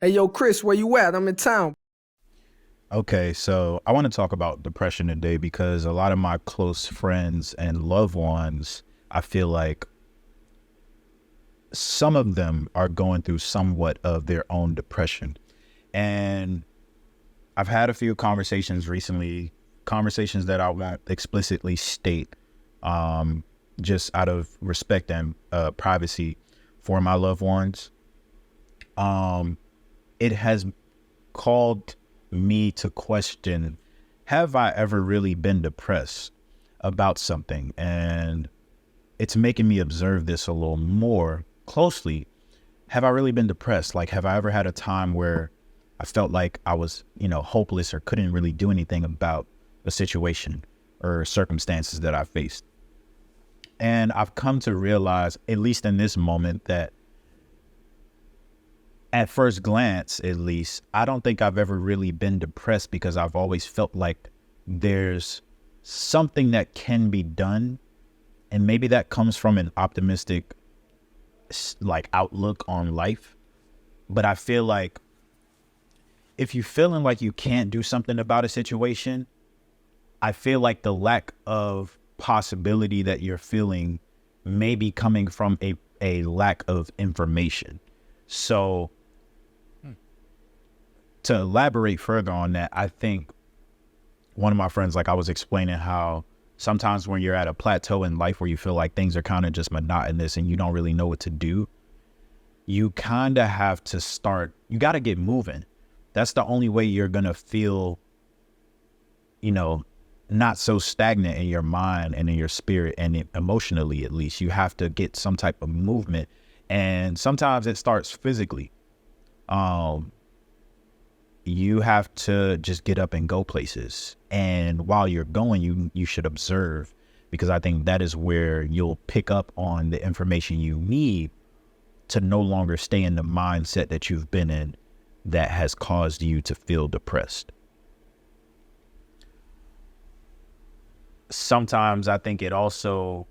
Hey, yo, Chris, where you at? I'm in town. Okay, so I want to talk about depression today because a lot of my close friends and loved ones, I feel like some of them are going through somewhat of their own depression. And I've had a few conversations recently, conversations that I won't explicitly state, um, just out of respect and privacy for my loved ones. Um, it has called me to question, have I ever really been depressed about something? And it's making me observe this a little more closely. Have I really been depressed? Like, have I ever had a time where I felt like I was, hopeless or couldn't really do anything about a situation or circumstances that I faced? And I've come to realize, at least in this moment, that at first glance, at least, I don't think I've ever really been depressed because I've always felt like there's something that can be done. And maybe that comes from an optimistic, like, outlook on life. But I feel like if you're feeling like you can't do something about a situation, I feel like the lack of possibility that you're feeling may be coming from a lack of information. So to elaborate further on that, I think one of my friends, like I was explaining how sometimes when you're at a plateau in life where you feel like things are kind of just monotonous and you don't really know what to do, you kind of have to start, you got to get moving. That's the only way you're going to feel, you know, not so stagnant in your mind and in your spirit and emotionally, at least. You have to get some type of movement. And sometimes it starts physically. Um, you have to just get up and go places. And while you're going, you should observe, because I think that is where you'll pick up on the information you need to no longer stay in the mindset that you've been in that has caused you to feel depressed. Sometimes I think it also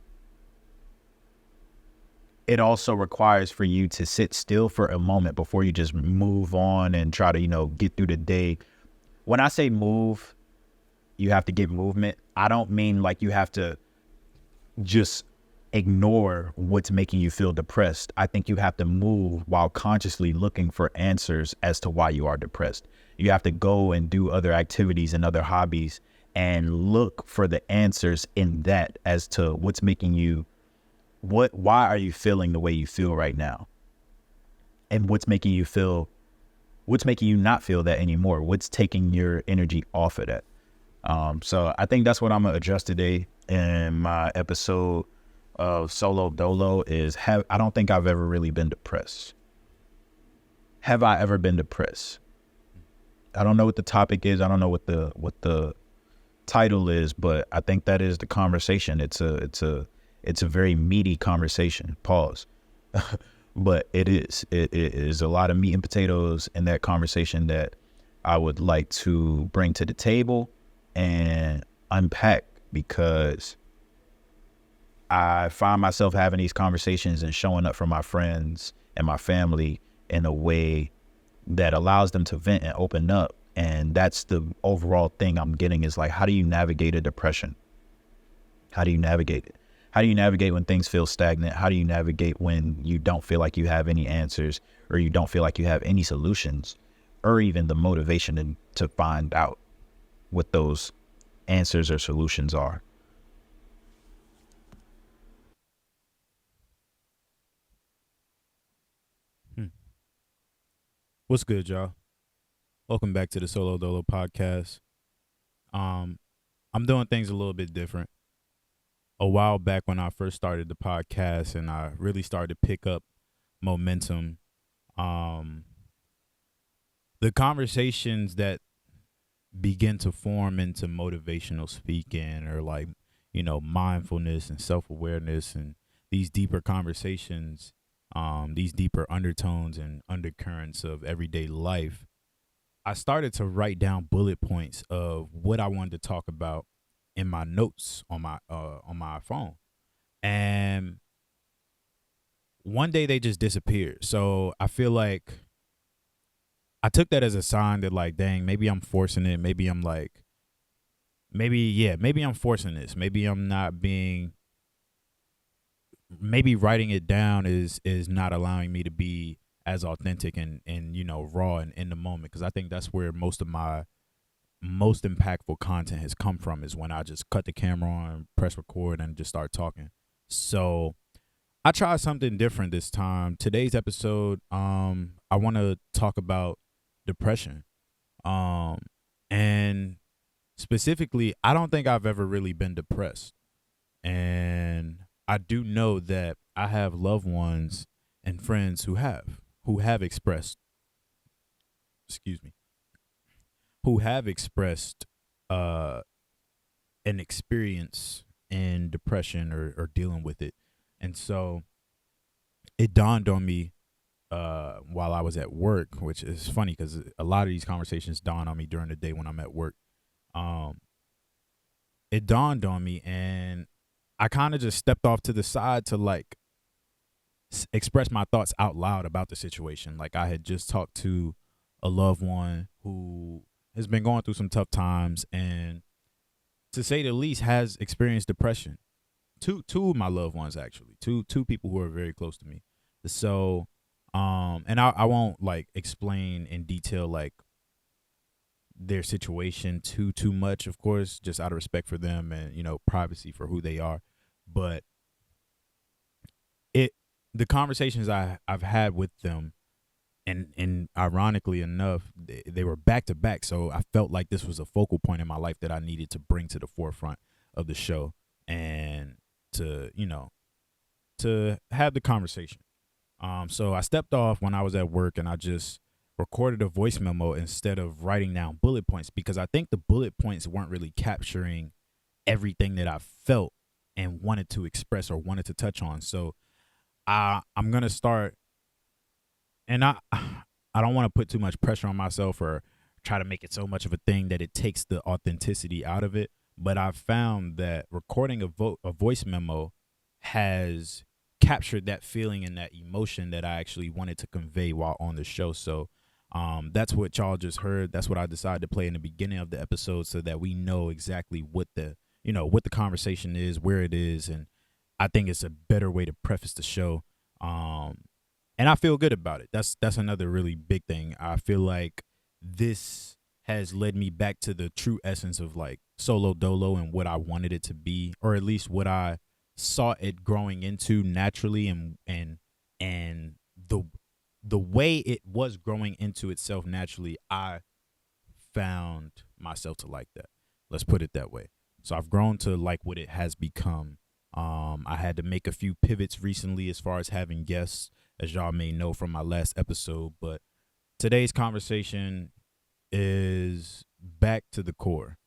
requires for you to sit still for a moment before you just move on and try to, get through the day. When I say move, you have to get movement. I don't mean like you have to just ignore what's making you feel depressed. I think you have to move while consciously looking for answers as to why you are depressed. You have to go and do other activities and other hobbies and look for the answers in that as to what's making you, why are you feeling the way you feel right now? And what's making you not feel that anymore? What's taking your energy off of that? So I think that's what I'm gonna address today in my episode of Solo Dolo I don't think I've ever really been depressed. Have I ever been depressed? I don't know what the topic is. I don't know what the title is, but I think that is the conversation. It's a very meaty conversation. Pause. But it is a lot of meat and potatoes in that conversation that I would like to bring to the table and unpack, because I find myself having these conversations and showing up for my friends and my family in a way that allows them to vent and open up. And that's the overall thing I'm getting, is like, how do you navigate a depression? How do you navigate it? How do you navigate when things feel stagnant? How do you navigate when you don't feel like you have any answers, or you don't feel like you have any solutions, or even the motivation to find out what those answers or solutions are? Hmm. What's good, y'all? Welcome back to the Solo Dolo podcast. Um, I'm doing things a little bit different. A while back when I first started the podcast and I really started to pick up momentum, um, the conversations that begin to form into motivational speaking, or like, mindfulness and self-awareness, and these deeper conversations, these deeper undertones and undercurrents of everyday life, I started to write down bullet points of what I wanted to talk about in my notes on my phone. And one day they just disappeared. So I feel like I took that as a sign that like, dang, maybe I'm forcing it. Maybe I'm like, maybe I'm forcing this. Maybe I'm not being, maybe writing it down is not allowing me to be as authentic and raw and in the moment, because I think that's where most of my most impactful content has come from, is when I just cut the camera on, press record, and just start talking. So I tried something different this time. Today's episode, I want to talk about depression. And specifically, I don't think I've ever really been depressed. And I do know that I have loved ones and friends who have expressed, excuse me, who have expressed an experience in depression or dealing with it. And so it dawned on me while I was at work, which is funny because a lot of these conversations dawn on me during the day when I'm at work. It dawned on me, and I kind of just stepped off to the side to like express my thoughts out loud about the situation. Like, I had just talked to a loved one who has been going through some tough times, and to say the least has experienced depression. Two of my loved ones, actually, two people who are very close to me. So and I won't like explain in detail like their situation too much, of course, just out of respect for them and privacy for who they are. But the conversations I've had with them, and ironically enough, they were back to back. So I felt like this was a focal point in my life that I needed to bring to the forefront of the show, and to have the conversation. So I stepped off when I was at work, and I just recorded a voice memo instead of writing down bullet points, because I think the bullet points weren't really capturing everything that I felt and wanted to express or wanted to touch on. So I'm gonna start, and I don't want to put too much pressure on myself or try to make it so much of a thing that it takes the authenticity out of it. But I've found that recording a voice memo has captured that feeling and that emotion that I actually wanted to convey while on the show. So that's what y'all just heard. That's what I decided to play in the beginning of the episode, so that we know exactly what the conversation is, where it is, and I think it's a better way to preface the show. And I feel good about it. That's another really big thing. I feel like this has led me back to the true essence of like Solo Dolo and what I wanted it to be, or at least what I saw it growing into naturally, and the way it was growing into itself naturally, I found myself to like that. Let's put it that way. So I've grown to like what it has become. I had to make a few pivots recently as far as having guests, as y'all may know from my last episode, but today's conversation is back to the core.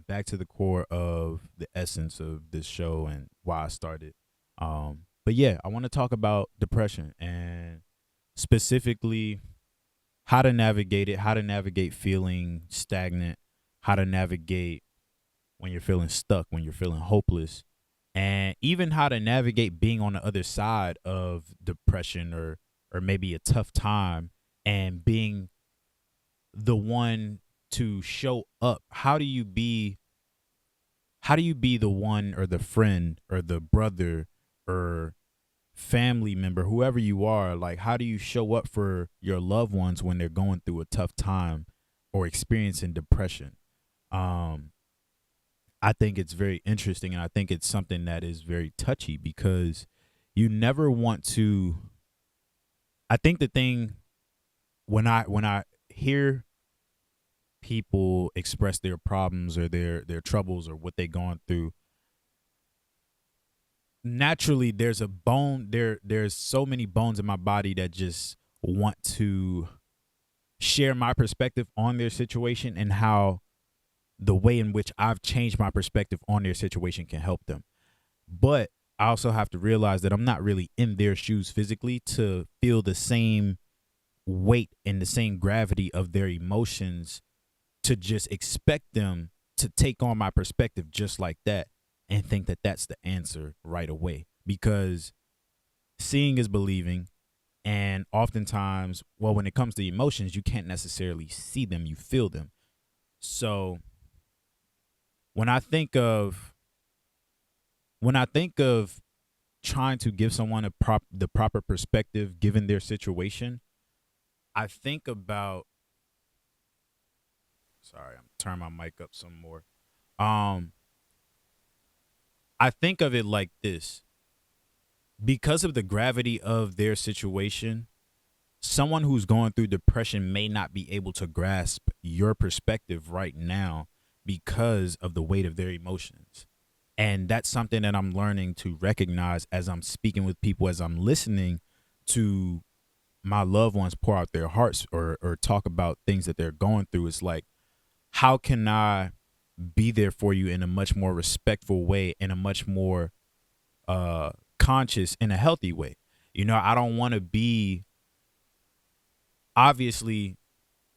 Back to the core of the essence of this show and why I started. But yeah, I want to talk about depression, and specifically how to navigate it, how to navigate feeling stagnant, how to navigate when you're feeling stuck, when you're feeling hopeless, and even how to navigate being on the other side of depression or maybe a tough time, and being the one to show up. How do you be the one, or the friend, or the brother, or family member, whoever you are? Like, how do you show up for your loved ones when they're going through a tough time or experiencing depression? I think it's very interesting, and I think it's something that is very touchy, because you never want to. I think the thing, when I hear people express their problems or their troubles or what they're going through, naturally there's so many bones in my body that just want to share my perspective on their situation, and how the way in which I've changed my perspective on their situation can help them. But I also have to realize that I'm not really in their shoes physically to feel the same weight and the same gravity of their emotions, to just expect them to take on my perspective just like that and think that that's the answer right away. Because seeing is believing, And oftentimes, well, when it comes to emotions, you can't necessarily see them, you feel them. So when I think of trying to give someone the proper perspective given their situation, I think about, sorry, I'm turning my mic up some more. Um I think of it like this. Because of the gravity of their situation, someone who's going through depression may not be able to grasp your perspective right now because of the weight of their emotions. And that's something that I'm learning to recognize as I'm speaking with people, as I'm listening to my loved ones pour out their hearts or talk about things that they're going through. It's like, how can I be there for you in a much more respectful way, in a much more conscious, in a healthy way? You know, I don't want to be, obviously,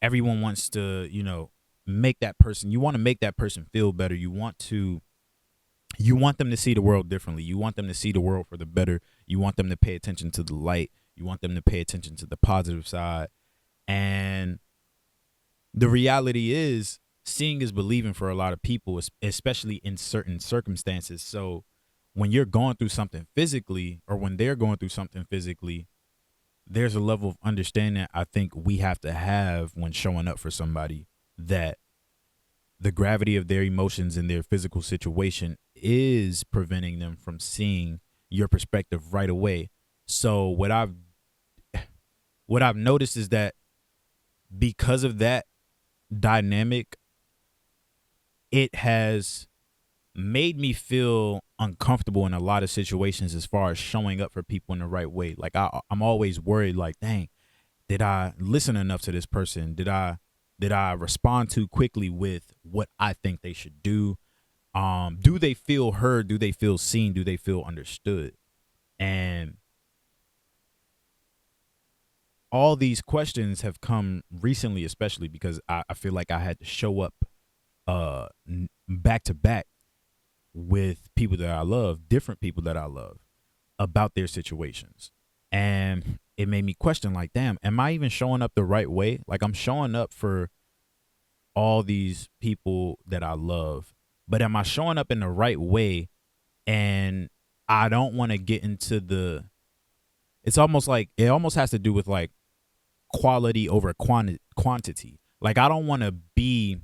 everyone wants to, you know, make that person, you want to make that person feel better. You want them to see the world differently. You want them to see the world for the better. You want them to pay attention to the light. You want them to pay attention to the positive side. And the reality is, seeing is believing for a lot of people, especially in certain circumstances. So when you're going through something physically, or when they're going through something physically, there's a level of understanding I think we have to have when showing up for somebody, that the gravity of their emotions and their physical situation is preventing them from seeing your perspective right away. So what I've noticed is that because of that dynamic, it has made me feel uncomfortable in a lot of situations as far as showing up for people in the right way. Like I'm always worried, like, dang, did I listen enough to this person? Did I respond too quickly with what I think they should do? Do they feel heard? Do they feel seen? Do they feel understood? And all these questions have come recently, especially because I feel like I had to show up back to back with people that I love, different people that I love, about their situations. And it made me question, like, damn, am I even showing up the right way? Like, I'm showing up for all these people that I love, but am I showing up in the right way? And I don't want to get into it's almost like, it almost has to do with like quality over quantity. Like, I don't want to be,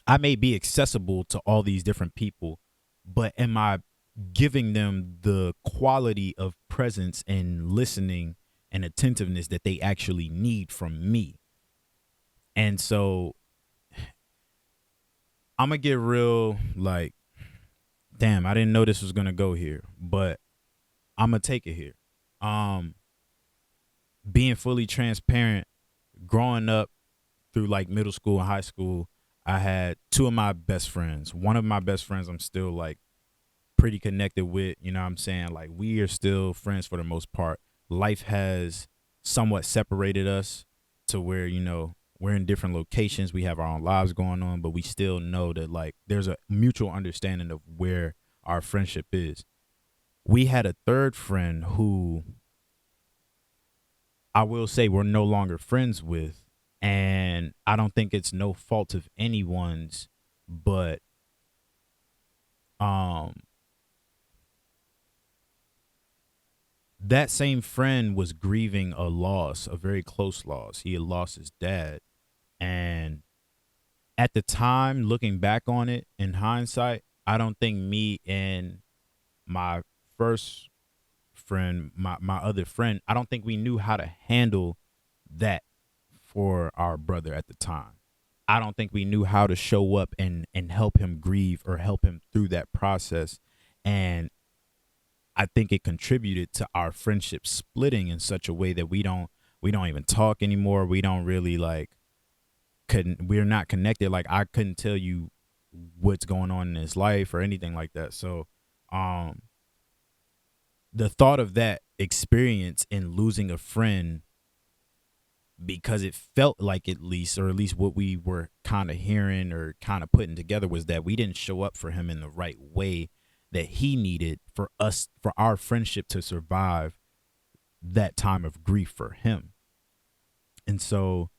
I may be accessible to all these different people, but am I giving them the quality of presence and listening and attentiveness that they actually need from me? And so I'm going to get real, like, damn, I didn't know this was going to go here, but I'm going to take it here. Being fully transparent, growing up through like middle school and high school, I had two of my best friends. One of my best friends I'm still like pretty connected with, you know what I'm saying? Like, we are still friends for the most part. Life has somewhat separated us to where, you know, we're in different locations. We have our own lives going on, but we still know that like there's a mutual understanding of where our friendship is. We had a third friend who I will say we're no longer friends with, and I don't think it's no fault of anyone's, but that same friend was grieving a loss, a very close loss. He had lost his dad, and at the time, looking back on it in hindsight, I don't think me and my first friend, my other friend, I don't think we knew how to handle that for our brother at the time. I don't think we knew how to show up and help him grieve or help him through that process. And I think it contributed to our friendship splitting in such a way that we don't even talk anymore. We don't really like, we're not connected. Like, I couldn't tell you what's going on in his life or anything like that. So, the thought of that experience in losing a friend, because it felt like, at least what we were kind of hearing or kind of putting together, was that we didn't show up for him in the right way that he needed for our friendship to survive. that time of grief for him. And so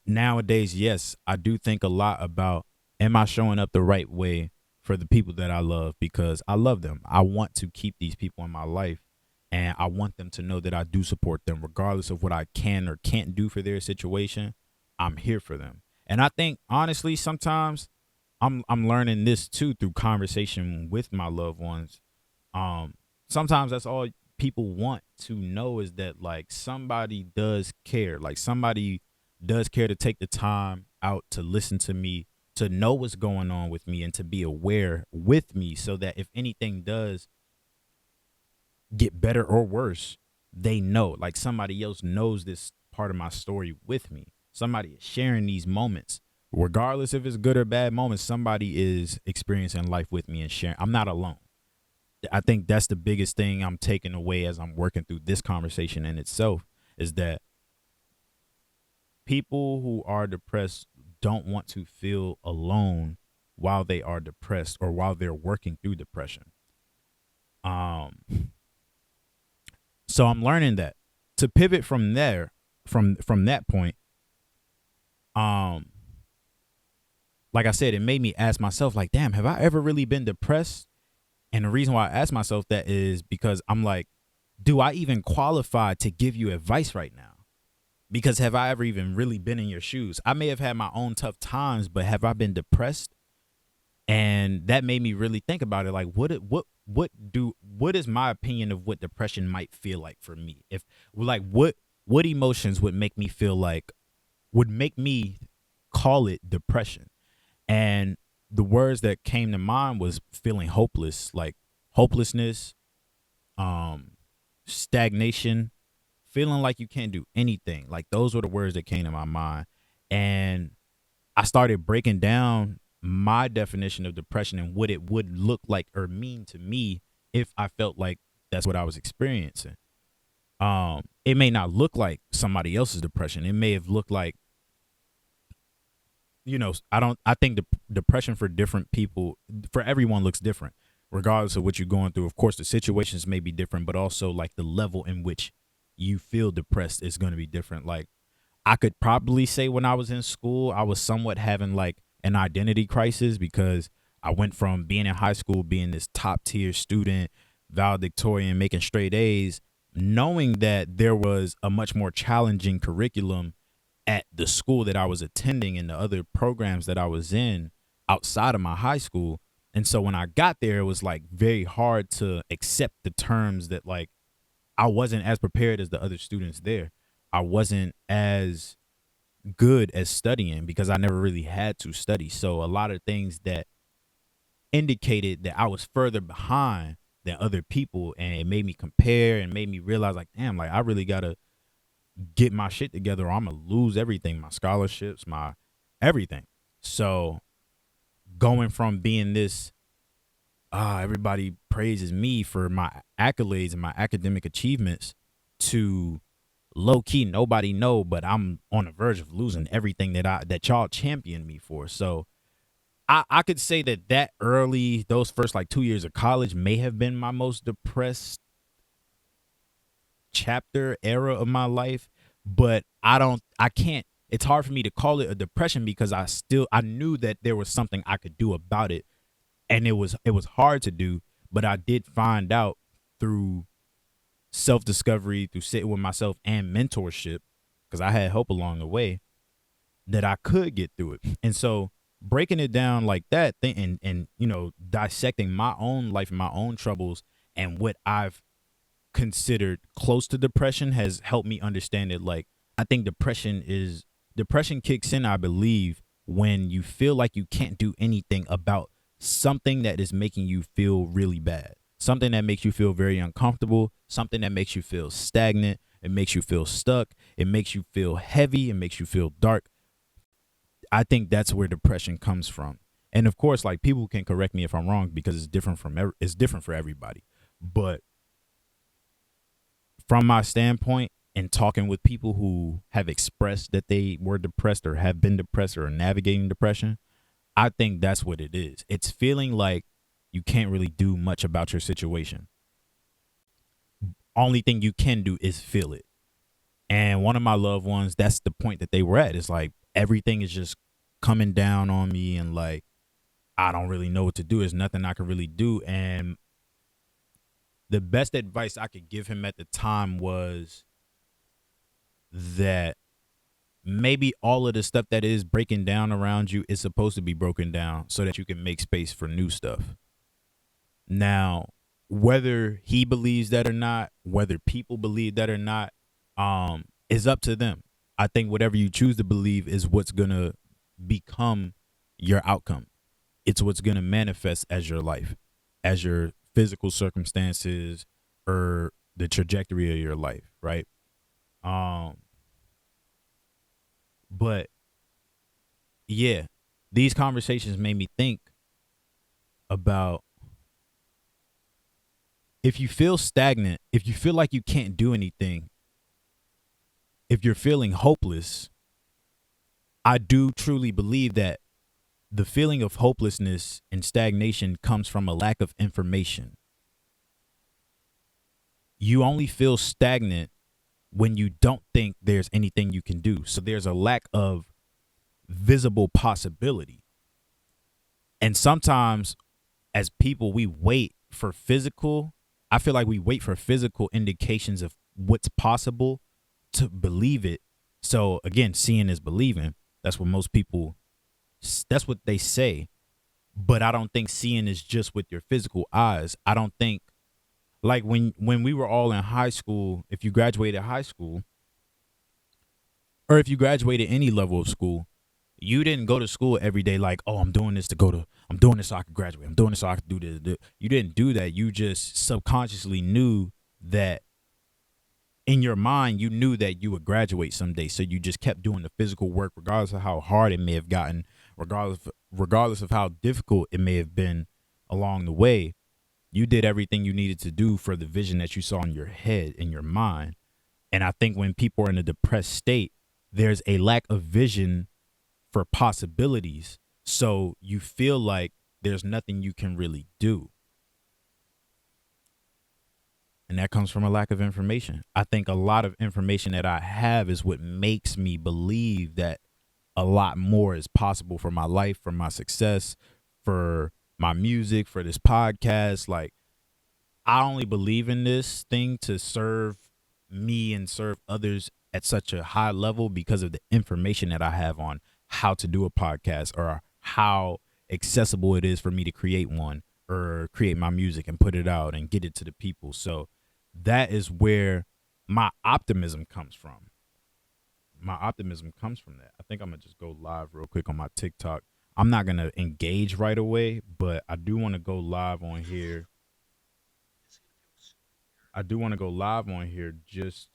nowadays, yes, I do think a lot about, am I showing up the right way for the people that I love, because I love them. I want to keep these people in my life, and I want them to know that I do support them regardless of what I can or can't do for their situation. I'm here for them. And I think honestly sometimes I'm learning this too through conversation with my loved ones. Sometimes that's all people want to know, is that like somebody does care. Like somebody does care to take the time out to listen to me, to know what's going on with me, and to be aware with me, so that if anything does get better or worse, they know, like somebody else knows this part of my story with me. Somebody is sharing these moments, regardless if it's good or bad moments. Somebody is experiencing life with me and sharing. I'm not alone. I think that's the biggest thing I'm taking away as I'm working through this conversation in itself, is that people who are depressed don't want to feel alone while they are depressed or while they're working through depression. So I'm learning that to pivot from there, from that point, like I said, it made me ask myself, like, damn, have I ever really been depressed? And the reason why I ask myself that is because I'm like, do I even qualify to give you advice right now? Because have I ever even really been in your shoes? I may have had my own tough times, but have I been depressed? And that made me really think about it. Like, what is my opinion of what depression might feel like for me? If like, what emotions would make me feel like, would make me call it depression? And the words that came to mind was feeling hopeless, like hopelessness, stagnation, feeling like you can't do anything. Like those were the words that came to my mind. And I started breaking down my definition of depression and what it would look like or mean to me if I felt like that's what I was experiencing. It may not look like somebody else's depression. It may have looked like, I think depression for different people, for everyone, looks different, regardless of what you're going through. Of course, the situations may be different, but also like the level in which you feel depressed is going to be different. Like I could probably say when I was in school, I was somewhat having like an identity crisis, because I went from being in high school, being this top tier student, valedictorian, making straight A's, knowing that there was a much more challenging curriculum at the school that I was attending and the other programs that I was in outside of my high school. And so when I got there, it was like very hard to accept the terms that like I wasn't as prepared as the other students there. I wasn't as good at studying because I never really had to study. So a lot of things that indicated that I was further behind than other people, and it made me compare and made me realize like, damn, like I really got to get my shit together or I'm going to lose everything, my scholarships, my everything. So going from being this, everybody praises me for my accolades and my academic achievements, to low key, nobody know, but I'm on the verge of losing everything that y'all championed me for. So I could say that early, those first like 2 years of college may have been my most depressed chapter era of my life, but it's hard for me to call it a depression because I knew that there was something I could do about it, and it was hard to do, but I did find out through self-discovery, through sitting with myself and mentorship, because I had help along the way, that I could get through it. And so breaking it down like that and dissecting my own life and my own troubles and what I've considered close to depression has helped me understand it. Like I think depression kicks in, I believe, when you feel like you can't do anything about something that is making you feel really bad, something that makes you feel very uncomfortable, something that makes you feel stagnant, it makes you feel stuck, it makes you feel heavy, it makes you feel dark. I think that's where depression comes from. And of course, like people can correct me if I'm wrong because it's different for everybody. But from my standpoint, and talking with people who have expressed that they were depressed or have been depressed or are navigating depression, I think that's what it is. It's feeling like you can't really do much about your situation. only thing you can do is feel it. And one of my loved ones, that's the point that they were at. It's like everything is just coming down on me, and like I don't really know what to do. There's nothing I can really do. And the best advice I could give him at the time was that maybe all of the stuff that is breaking down around you is supposed to be broken down so that you can make space for new stuff. Now, whether he believes that or not, whether people believe that or not, is up to them. I think whatever you choose to believe is what's going to become your outcome. It's what's going to manifest as your life, as your physical circumstances, or the trajectory of your life, right? But yeah, these conversations made me think about, if you feel stagnant, if you feel like you can't do anything, if you're feeling hopeless, I do truly believe that the feeling of hopelessness and stagnation comes from a lack of information. You only feel stagnant when you don't think there's anything you can do. So there's a lack of visible possibility. And sometimes as people, we wait for physical, I feel like we wait for physical indications of what's possible to believe it. So again, seeing is believing. That's what most people, that's what they say. But I don't think seeing is just with your physical eyes. I don't think, like when we were all in high school, if you graduated high school, or if you graduated any level of school, you didn't go to school every day like, oh, I'm doing this so I could graduate. I'm doing this so I could do this. You didn't do that. You just subconsciously knew that in your mind, you knew that you would graduate someday. So you just kept doing the physical work, regardless of how hard it may have gotten, regardless of how difficult it may have been along the way. You did everything you needed to do for the vision that you saw in your head, in your mind. And I think when people are in a depressed state, there's a lack of vision for possibilities. So you feel like there's nothing you can really do. And that comes from a lack of information. I think a lot of information that I have is what makes me believe that a lot more is possible for my life, for my success, for my music, for this podcast. Like, I only believe in this thing to serve me and serve others at such a high level because of the information that I have on how to do a podcast, or how accessible it is for me to create one, or create my music and put it out and get it to the people. So that is where my optimism comes from. My optimism comes from that. I think I'm going to just go live real quick on my TikTok. I'm not going to engage right away, but I do want to go live on here. Just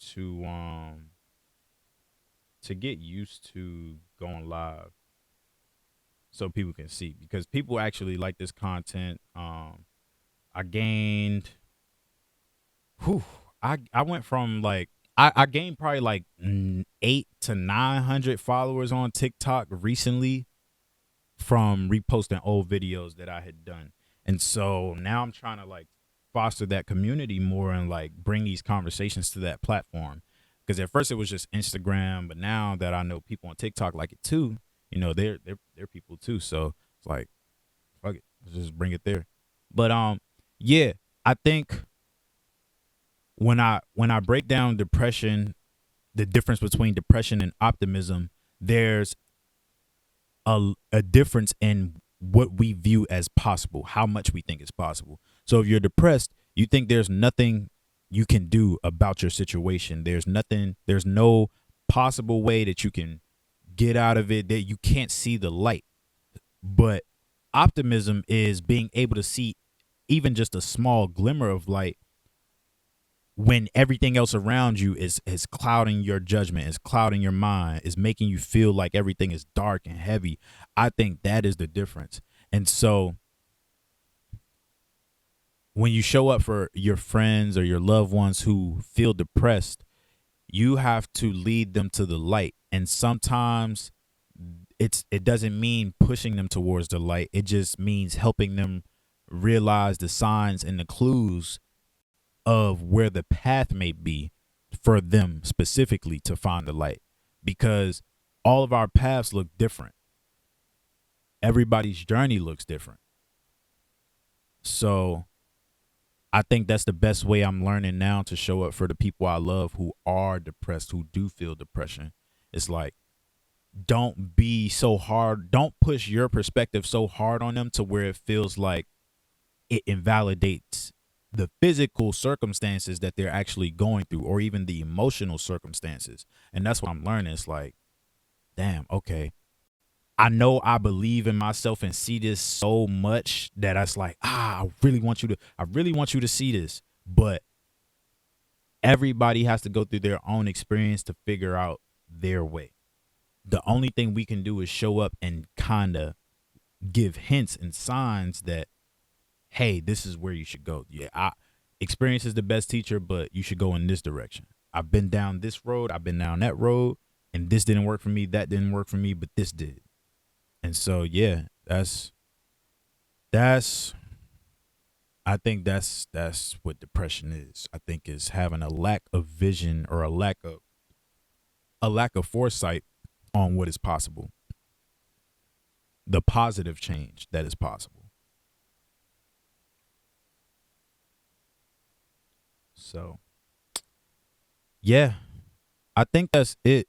to get used to going live so people can see, because people actually like this content. I gained, I went from like, I gained probably like 800 to 900 followers on TikTok recently from reposting old videos that I had done. And so now I'm trying to like foster that community more and like bring these conversations to that platform. Because at first it was just Instagram, but now that I know people on TikTok like it too, you know, they're people too. So it's like, fuck it, let's just bring it there. But yeah, I think when I break down depression, the difference between depression and optimism, there's a difference in what we view as possible, how much we think is possible. So if you're depressed, you think there's nothing you can do about your situation. There's no possible way that you can get out of it, that you can't see the light. But optimism is being able to see even just a small glimmer of light when everything else around you is clouding your judgment, is clouding your mind, is making you feel like everything is dark and heavy. I think that is the difference. And so when you show up for your friends or your loved ones who feel depressed, you have to lead them to the light. And sometimes it doesn't mean pushing them towards the light. It just means helping them realize the signs and the clues of where the path may be for them specifically to find the light, because all of our paths look different. Everybody's journey looks different. So I think that's the best way I'm learning now to show up for the people I love who are depressed, who do feel depression. It's like, don't be so hard. Don't push your perspective so hard on them to where it feels like it invalidates the physical circumstances that they're actually going through, or even the emotional circumstances. And that's what I'm learning. It's like, damn, okay, I know I believe in myself and see this so much that it's like, I really want you to see this. But everybody has to go through their own experience to figure out their way. The only thing we can do is show up and kind of give hints and signs that, hey, this is where you should go. Yeah, experience is the best teacher, but you should go in this direction. I've been down this road, I've been down that road, and this didn't work for me, that didn't work for me, but this did. And so, yeah, that's I think that's what depression is. I think is having a lack of vision, or a lack of foresight on what is possible. The positive change that is possible. So, yeah, I think that's it.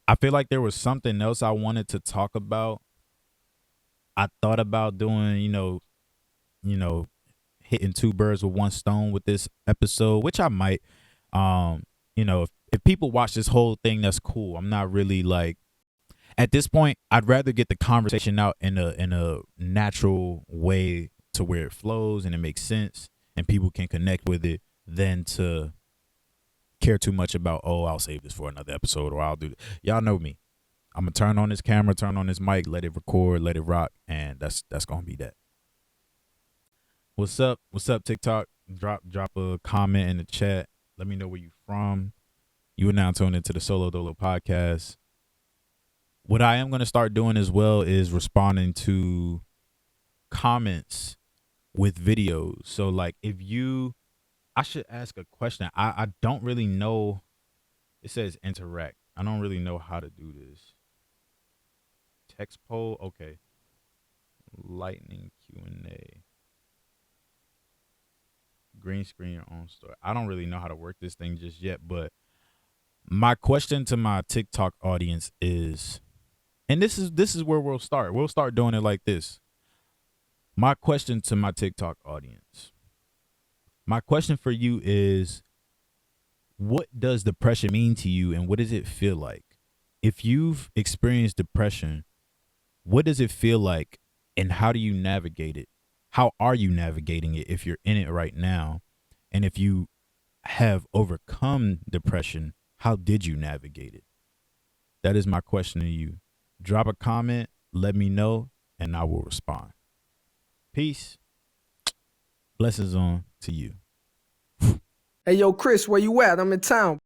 I feel like there was something else I wanted to talk about. I thought about doing, hitting two birds with one stone with this episode, which I might. If people watch this whole thing, that's cool. I'm not really like, at this point, I'd rather get the conversation out in a natural way to where it flows and it makes sense and people can connect with it, than to care too much about, oh, I'll save this for another episode, or I'll do this. Y'all know me. I'm gonna turn on this camera, turn on this mic, let it record, let it rock, and that's gonna be that. What's up? What's up, TikTok? Drop a comment in the chat. Let me know where you from. You are now tuned into the Solo Dolo podcast. What I am gonna start doing as well is responding to comments with videos. So like, I should ask a question. I don't really know. It says interact. I don't really know how to do this. Text poll. Okay. Lightning Q&A. Green screen your own story. I don't really know how to work this thing just yet, but my question to my TikTok audience is, and this is where we'll start. We'll start doing it like this. My question to my TikTok audience. My question for you is, what does depression mean to you, and what does it feel like? If you've experienced depression, what does it feel like, and how do you navigate it? How are you navigating it if you're in it right now? And if you have overcome depression, how did you navigate it? That is my question to you. Drop a comment, let me know, and I will respond. Peace. Blessings on to you. Hey, yo, Chris, where you at? I'm in town.